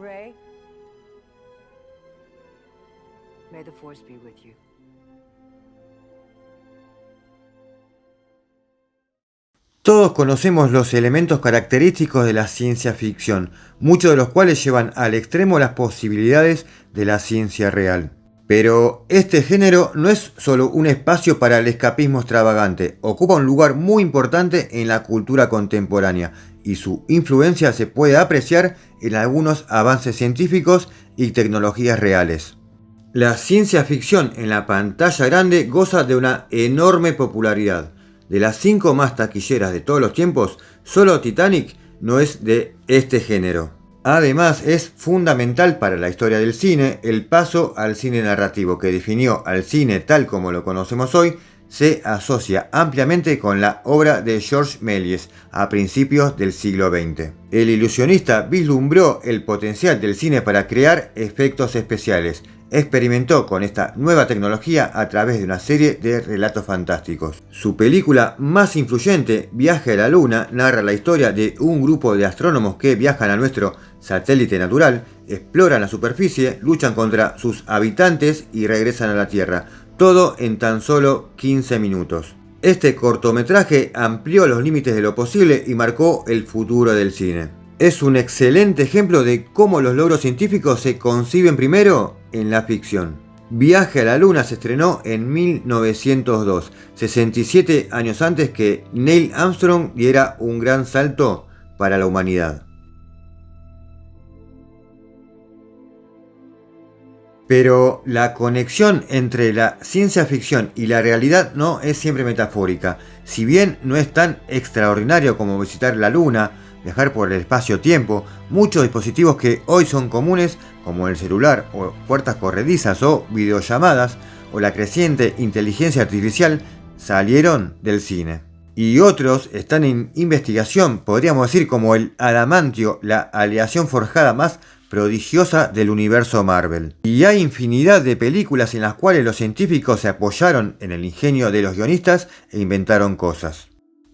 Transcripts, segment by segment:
Ray, may the Force be with you. Todos conocemos los elementos característicos de la ciencia ficción, muchos de los cuales llevan al extremo las posibilidades de la ciencia real. Pero este género no es solo un espacio para el escapismo extravagante, ocupa un lugar muy importante en la cultura contemporánea y su influencia se puede apreciar en algunos avances científicos y tecnologías reales. La ciencia ficción en la pantalla grande goza de una enorme popularidad. De las 5 más taquilleras de todos los tiempos, solo Titanic no es de este género. Además, es fundamental para la historia del cine el paso al cine narrativo, que definió al cine tal como lo conocemos hoy. Se asocia ampliamente con la obra de Georges Méliès a principios del siglo XX. El ilusionista vislumbró el potencial del cine para crear efectos especiales. Experimentó con esta nueva tecnología a través de una serie de relatos fantásticos. Su película más influyente, Viaje a la Luna, narra la historia de un grupo de astrónomos que viajan a nuestro satélite natural, exploran la superficie, luchan contra sus habitantes y regresan a la Tierra. Todo en tan solo 15 minutos. Este cortometraje amplió los límites de lo posible y marcó el futuro del cine. Es un excelente ejemplo de cómo los logros científicos se conciben primero en la ficción. Viaje a la Luna se estrenó en 1902, 67 años antes que Neil Armstrong diera un gran salto para la humanidad. Pero la conexión entre la ciencia ficción y la realidad no es siempre metafórica. Si bien no es tan extraordinario como visitar la Luna, viajar por el espacio-tiempo, muchos dispositivos que hoy son comunes, como el celular o puertas corredizas o videollamadas, o la creciente inteligencia artificial, salieron del cine. Y otros están en investigación, podríamos decir como el adamantio, la aleación forjada más prodigiosa del universo Marvel. Y hay infinidad de películas en las cuales los científicos se apoyaron en el ingenio de los guionistas e inventaron cosas.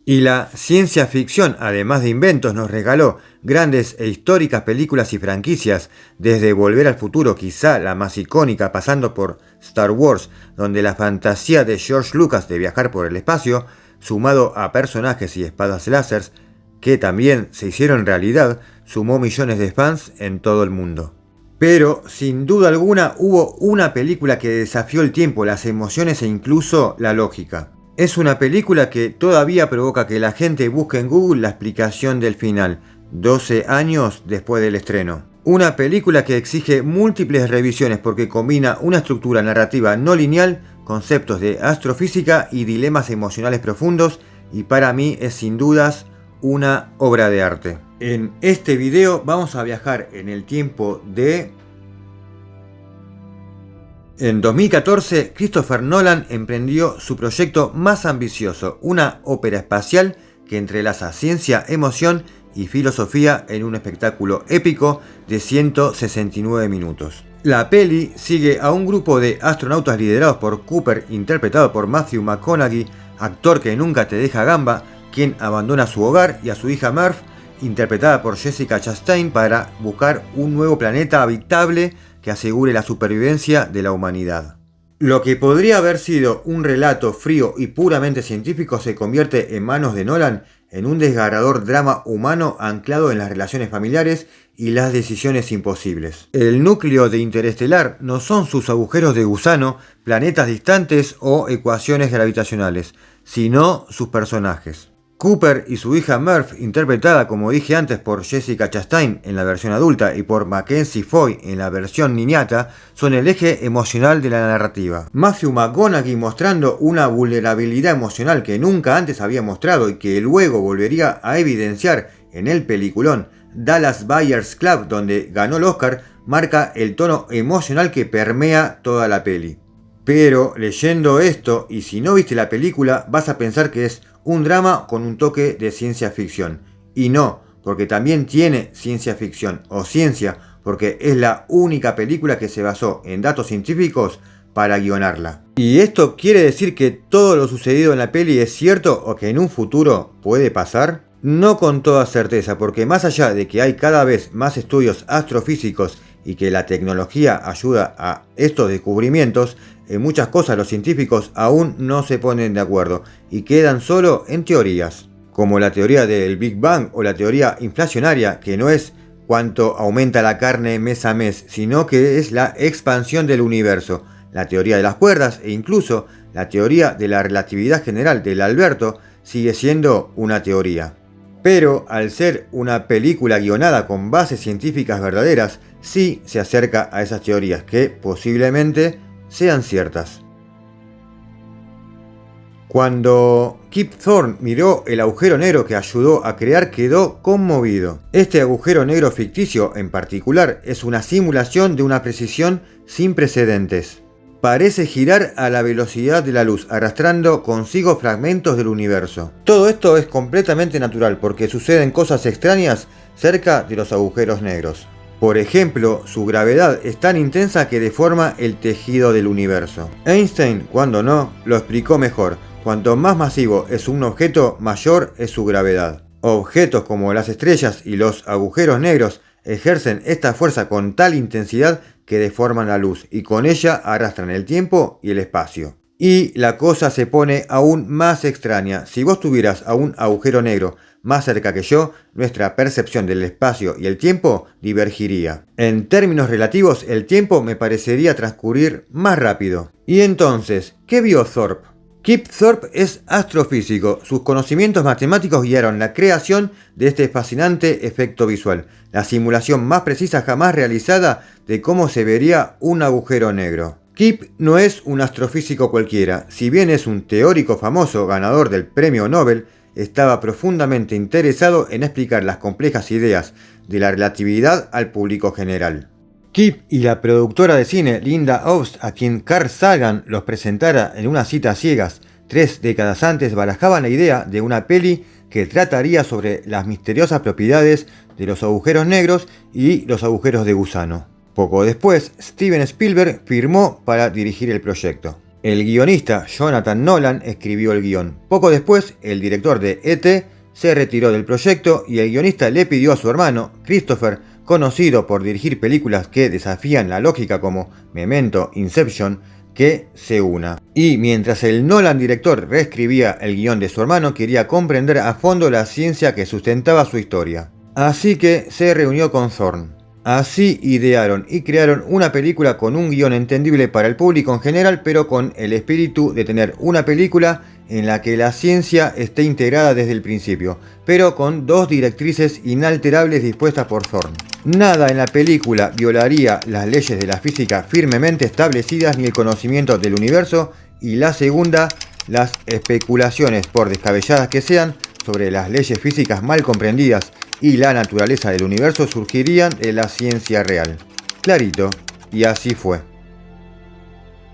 Y la ciencia ficción, además de inventos, nos regaló grandes e históricas películas y franquicias, desde Volver al Futuro, quizá la más icónica, pasando por Star Wars, donde la fantasía de George Lucas de viajar por el espacio, sumado a personajes y espadas láser, que también se hicieron realidad, sumó millones de fans en todo el mundo. Pero, sin duda alguna, hubo una película que desafió el tiempo, las emociones e incluso la lógica. Es una película que todavía provoca que la gente busque en Google la explicación del final, 12 años después del estreno. Una película que exige múltiples revisiones porque combina una estructura narrativa no lineal, conceptos de astrofísica y dilemas emocionales profundos, y para mí es sin dudas una obra de arte. En este video vamos a viajar en el tiempo de... En 2014, Christopher Nolan emprendió su proyecto más ambicioso, una ópera espacial que entrelaza ciencia, emoción y filosofía en un espectáculo épico de 169 minutos. La peli sigue a un grupo de astronautas liderados por Cooper, interpretado por Matthew McConaughey, actor que nunca te deja gamba, quien abandona su hogar, y a su hija Murph, interpretada por Jessica Chastain, para buscar un nuevo planeta habitable que asegure la supervivencia de la humanidad. Lo que podría haber sido un relato frío y puramente científico se convierte en manos de Nolan en un desgarrador drama humano anclado en las relaciones familiares y las decisiones imposibles. El núcleo de Interestelar no son sus agujeros de gusano, planetas distantes o ecuaciones gravitacionales, sino sus personajes. Cooper y su hija Murph, interpretada como dije antes por Jessica Chastain en la versión adulta y por Mackenzie Foy en la versión niñata, son el eje emocional de la narrativa. Matthew McConaughey mostrando una vulnerabilidad emocional que nunca antes había mostrado y que luego volvería a evidenciar en el peliculón Dallas Buyers Club, donde ganó el Oscar, marca el tono emocional que permea toda la peli. Pero leyendo esto, y si no viste la película, vas a pensar que es un drama con un toque de ciencia ficción. Y no, porque también tiene ciencia ficción, o ciencia, porque es la única película que se basó en datos científicos para guionarla. ¿Y esto quiere decir que todo lo sucedido en la peli es cierto o que en un futuro puede pasar? No con toda certeza, porque más allá de que hay cada vez más estudios astrofísicos y que la tecnología ayuda a estos descubrimientos, en muchas cosas los científicos aún no se ponen de acuerdo y quedan solo en teorías, como la teoría del Big Bang o la teoría inflacionaria, que no es cuánto aumenta la carne mes a mes, sino que es la expansión del universo, la teoría de las cuerdas e incluso la teoría de la relatividad general del Alberto sigue siendo una teoría. Pero al ser una película guionada con bases científicas verdaderas, sí se acerca a esas teorías que posiblemente sean ciertas. Cuando Kip Thorne miró el agujero negro que ayudó a crear, quedó conmovido. Este agujero negro ficticio en particular es una simulación de una precisión sin precedentes. Parece girar a la velocidad de la luz, arrastrando consigo fragmentos del universo. Todo esto es completamente natural porque suceden cosas extrañas cerca de los agujeros negros. Por ejemplo, su gravedad es tan intensa que deforma el tejido del universo. Einstein, cuando no, lo explicó mejor. Cuanto más masivo es un objeto, mayor es su gravedad. Objetos como las estrellas y los agujeros negros ejercen esta fuerza con tal intensidad que deforman la luz y con ella arrastran el tiempo y el espacio. Y la cosa se pone aún más extraña. Si vos tuvieras a un agujero negro más cerca que yo, nuestra percepción del espacio y el tiempo divergiría. En términos relativos, el tiempo me parecería transcurrir más rápido. Y entonces, ¿qué vio Thorpe? Kip Thorpe es astrofísico. Sus conocimientos matemáticos guiaron la creación de este fascinante efecto visual, la simulación más precisa jamás realizada de cómo se vería un agujero negro. Kip no es un astrofísico cualquiera. Si bien es un teórico famoso ganador del premio Nobel, estaba profundamente interesado en explicar las complejas ideas de la relatividad al público general. Kip y la productora de cine Linda Obst, a quien Carl Sagan los presentara en una cita a ciegas 3 décadas antes, barajaban la idea de una peli que trataría sobre las misteriosas propiedades de los agujeros negros y los agujeros de gusano. Poco después, Steven Spielberg firmó para dirigir el proyecto. El guionista Jonathan Nolan escribió el guión. Poco después, el director de E.T. se retiró del proyecto y el guionista le pidió a su hermano, Christopher, conocido por dirigir películas que desafían la lógica como Memento, Inception, que se una. Y mientras el Nolan director reescribía el guión de su hermano, quería comprender a fondo la ciencia que sustentaba su historia. Así que se reunió con Thorne. Así idearon y crearon una película con un guión entendible para el público en general, pero con el espíritu de tener una película en la que la ciencia esté integrada desde el principio, pero con 2 directrices inalterables dispuestas por Thorne. Nada en la película violaría las leyes de la física firmemente establecidas ni el conocimiento del universo, y la segunda, las especulaciones, por descabelladas que sean, sobre las leyes físicas mal comprendidas y la naturaleza del universo surgirían de la ciencia real. Clarito, y así fue.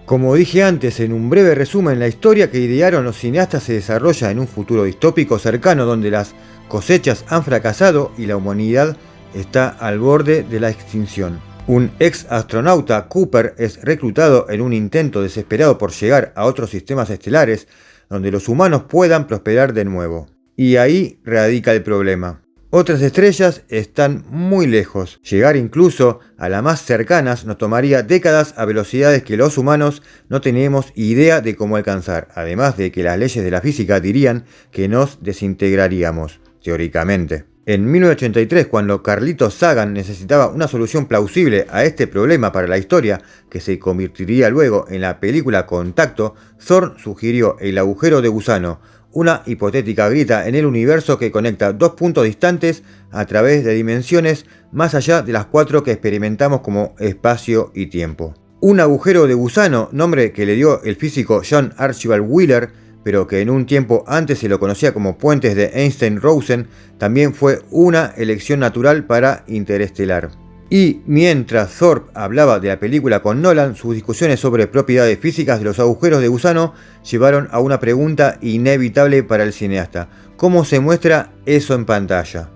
Como dije antes, en un breve resumen, la historia que idearon los cineastas se desarrolla en un futuro distópico cercano donde las cosechas han fracasado y la humanidad está al borde de la extinción. Un ex astronauta, Cooper, es reclutado en un intento desesperado por llegar a otros sistemas estelares donde los humanos puedan prosperar de nuevo. Y ahí radica el problema. Otras estrellas están muy lejos. Llegar incluso a las más cercanas nos tomaría décadas a velocidades que los humanos no tenemos idea de cómo alcanzar, además de que las leyes de la física dirían que nos desintegraríamos, teóricamente. En 1983, cuando Carlitos Sagan necesitaba una solución plausible a este problema para la historia, que se convertiría luego en la película Contacto, Thorne sugirió el agujero de gusano, una hipotética grieta en el universo que conecta 2 puntos distantes a través de dimensiones más allá de las 4 que experimentamos como espacio y tiempo. Un agujero de gusano, nombre que le dio el físico John Archibald Wheeler, pero que en un tiempo antes se lo conocía como puentes de Einstein-Rosen, también fue una elección natural para Interestelar. Y mientras Thorpe hablaba de la película con Nolan, sus discusiones sobre propiedades físicas de los agujeros de gusano llevaron a una pregunta inevitable para el cineasta: ¿cómo se muestra eso en pantalla?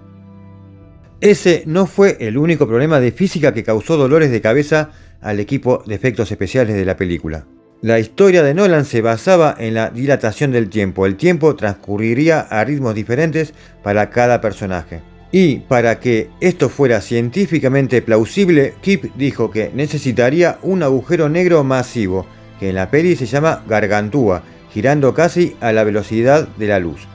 Ese no fue el único problema de física que causó dolores de cabeza al equipo de efectos especiales de la película. La historia de Nolan se basaba en la dilatación del tiempo. El tiempo transcurriría a ritmos diferentes para cada personaje. Y para que esto fuera científicamente plausible, Kip dijo que necesitaría un agujero negro masivo, que en la peli se llama Gargantúa, girando casi a la velocidad de la luz.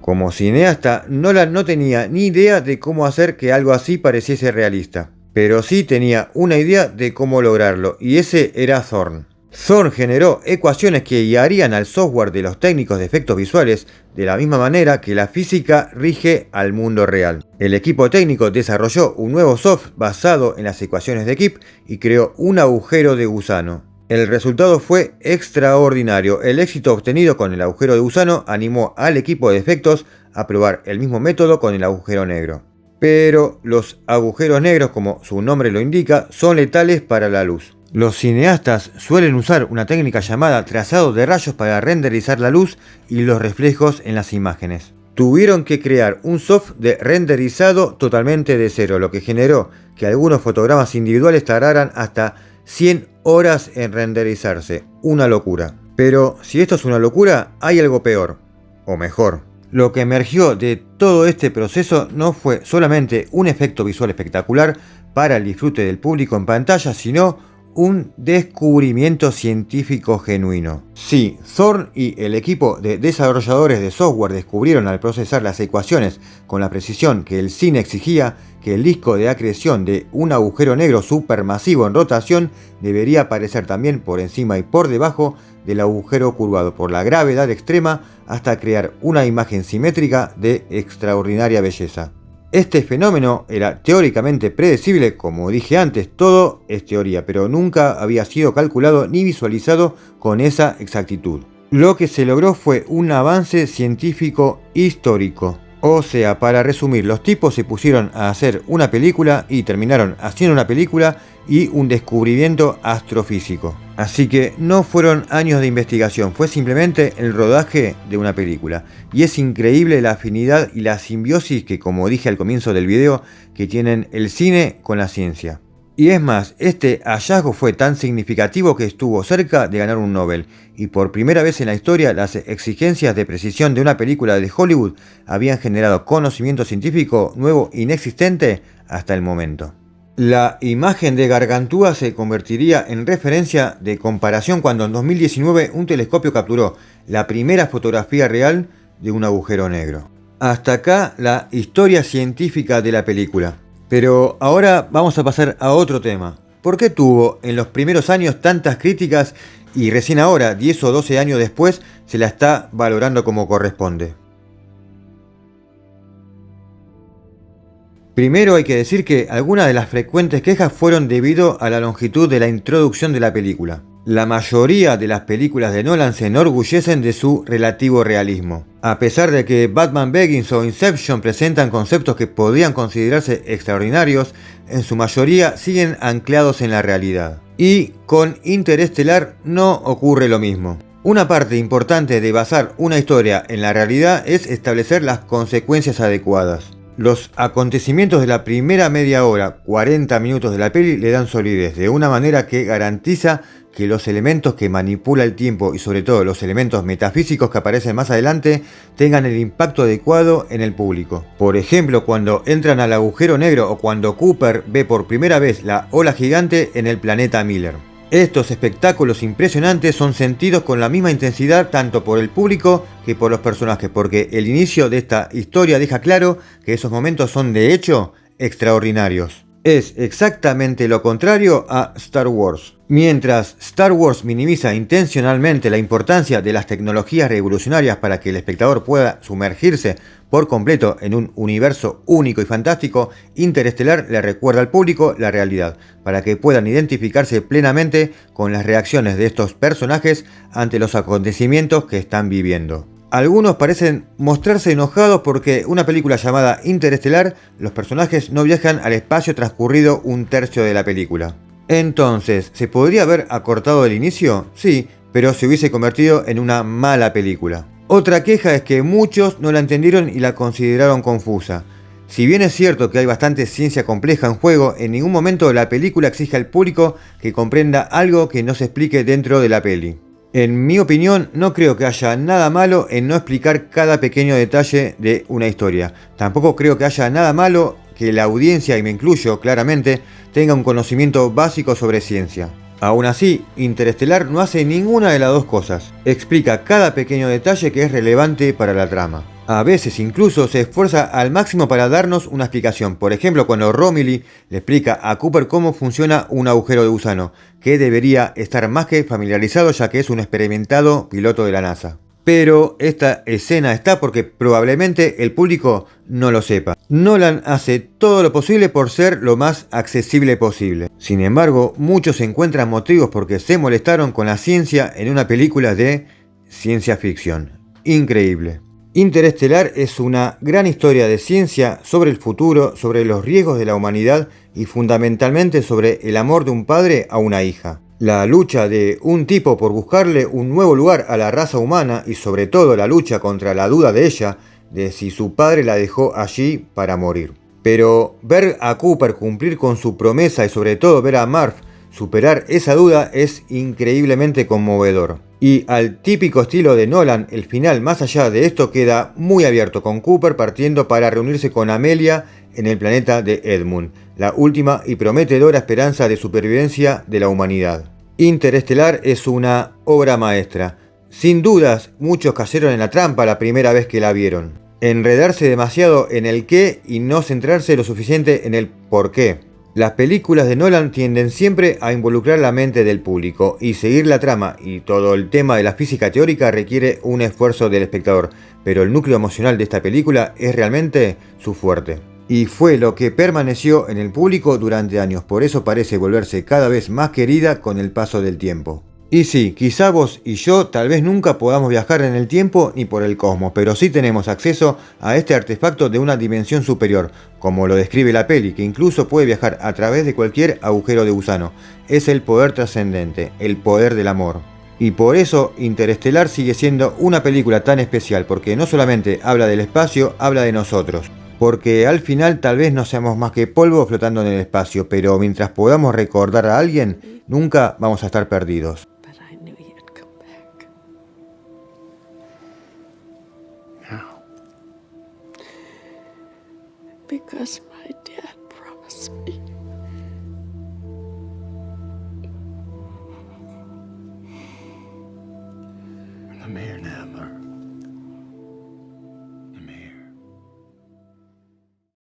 Como cineasta, Nolan no tenía ni idea de cómo hacer que algo así pareciese realista, pero sí tenía una idea de cómo lograrlo, y ese era Thorne. Thorne generó ecuaciones que guiarían al software de los técnicos de efectos visuales de la misma manera que la física rige al mundo real. El equipo técnico desarrolló un nuevo software basado en las ecuaciones de Kip y creó un agujero de gusano. El resultado fue extraordinario. El éxito obtenido con el agujero de gusano animó al equipo de efectos a probar el mismo método con el agujero negro. Pero los agujeros negros, como su nombre lo indica, son letales para la luz. Los cineastas suelen usar una técnica llamada trazado de rayos para renderizar la luz y los reflejos en las imágenes. Tuvieron que crear un software de renderizado totalmente de cero, lo que generó que algunos fotogramas individuales tardaran hasta 100 horas en renderizarse. Una locura. Pero si esto es una locura, hay algo peor, o mejor. Lo que emergió de todo este proceso no fue solamente un efecto visual espectacular para el disfrute del público en pantalla, sino un descubrimiento científico genuino. Sí, Thorne y el equipo de desarrolladores de software descubrieron al procesar las ecuaciones con la precisión que el cine exigía que el disco de acreción de un agujero negro supermasivo en rotación debería aparecer también por encima y por debajo del agujero curvado por la gravedad extrema hasta crear una imagen simétrica de extraordinaria belleza. Este fenómeno era teóricamente predecible, como dije antes, todo es teoría, pero nunca había sido calculado ni visualizado con esa exactitud. Lo que se logró fue un avance científico histórico. O sea, para resumir, los tipos se pusieron a hacer una película y terminaron haciendo una película y un descubrimiento astrofísico. Así que no fueron años de investigación, fue simplemente el rodaje de una película. Y es increíble la afinidad y la simbiosis que, como dije al comienzo del video, que tienen el cine con la ciencia. Y es más, este hallazgo fue tan significativo que estuvo cerca de ganar un Nobel, y por primera vez en la historia las exigencias de precisión de una película de Hollywood habían generado conocimiento científico nuevo inexistente hasta el momento. La imagen de Gargantúa se convertiría en referencia de comparación cuando en 2019 un telescopio capturó la primera fotografía real de un agujero negro. Hasta acá la historia científica de la película. Pero ahora vamos a pasar a otro tema. ¿Por qué tuvo en los primeros años tantas críticas y recién ahora, 10 o 12 años después, se la está valorando como corresponde? Primero hay que decir que algunas de las frecuentes quejas fueron debido a la longitud de la introducción de la película. La mayoría de las películas de Nolan se enorgullecen de su relativo realismo. A pesar de que Batman Begins o Inception presentan conceptos que podrían considerarse extraordinarios, en su mayoría siguen anclados en la realidad. Y con Interestelar no ocurre lo mismo. Una parte importante de basar una historia en la realidad es establecer las consecuencias adecuadas. Los acontecimientos de la primera media hora, 40 minutos de la peli le dan solidez, de una manera que garantiza que los elementos que manipula el tiempo y sobre todo los elementos metafísicos que aparecen más adelante tengan el impacto adecuado en el público. Por ejemplo, cuando entran al agujero negro o cuando Cooper ve por primera vez la ola gigante en el planeta Miller. Estos espectáculos impresionantes son sentidos con la misma intensidad tanto por el público que por los personajes, porque el inicio de esta historia deja claro que esos momentos son de hecho extraordinarios. Es exactamente lo contrario a Star Wars. Mientras Star Wars minimiza intencionalmente la importancia de las tecnologías revolucionarias para que el espectador pueda sumergirse por completo en un universo único y fantástico, Interestelar le recuerda al público la realidad, para que puedan identificarse plenamente con las reacciones de estos personajes ante los acontecimientos que están viviendo. Algunos parecen mostrarse enojados porque una película llamada Interestelar, los personajes no viajan al espacio transcurrido un tercio de la película. Entonces, ¿se podría haber acortado el inicio? Sí, pero se hubiese convertido en una mala película. Otra queja es que muchos no la entendieron y la consideraron confusa. Si bien es cierto que hay bastante ciencia compleja en juego, en ningún momento la película exige al público que comprenda algo que no se explique dentro de la peli. En mi opinión, no creo que haya nada malo en no explicar cada pequeño detalle de una historia. Tampoco creo que haya nada malo que la audiencia, y me incluyo claramente, tenga un conocimiento básico sobre ciencia. Aún así, Interestelar no hace ninguna de las dos cosas. Explica cada pequeño detalle que es relevante para la trama. A veces incluso se esfuerza al máximo para darnos una explicación. Por ejemplo, cuando Romilly le explica a Cooper cómo funciona un agujero de gusano, que debería estar más que familiarizado ya que es un experimentado piloto de la NASA. Pero esta escena está porque probablemente el público no lo sepa. Nolan hace todo lo posible por ser lo más accesible posible. Sin embargo, muchos encuentran motivos porque se molestaron con la ciencia en una película de ciencia ficción. Increíble. Interestelar es una gran historia de ciencia sobre el futuro, sobre los riesgos de la humanidad y fundamentalmente sobre el amor de un padre a una hija. La lucha de un tipo por buscarle un nuevo lugar a la raza humana y sobre todo la lucha contra la duda de ella de si su padre la dejó allí para morir. Pero ver a Cooper cumplir con su promesa y sobre todo ver a Marv superar esa duda es increíblemente conmovedor. Y al típico estilo de Nolan, el final más allá de esto queda muy abierto, con Cooper partiendo para reunirse con Amelia en el planeta de Edmund, la última y prometedora esperanza de supervivencia de la humanidad. Interestelar es una obra maestra. Sin dudas, muchos cayeron en la trampa la primera vez que la vieron. Enredarse demasiado en el qué y no centrarse lo suficiente en el por qué. Las películas de Nolan tienden siempre a involucrar la mente del público y seguir la trama y todo el tema de la física teórica requiere un esfuerzo del espectador, pero el núcleo emocional de esta película es realmente su fuerte. Y fue lo que permaneció en el público durante años, por eso parece volverse cada vez más querida con el paso del tiempo. Y sí, quizá vos y yo tal vez nunca podamos viajar en el tiempo ni por el cosmos, pero sí tenemos acceso a este artefacto de una dimensión superior, como lo describe la peli, que incluso puede viajar a través de cualquier agujero de gusano. Es el poder trascendente, el poder del amor. Y por eso Interestelar sigue siendo una película tan especial, porque no solamente habla del espacio, habla de nosotros. Porque al final tal vez no seamos más que polvo flotando en el espacio, pero mientras podamos recordar a alguien, nunca vamos a estar perdidos. Because my dad promised me. I'm here now, Mark.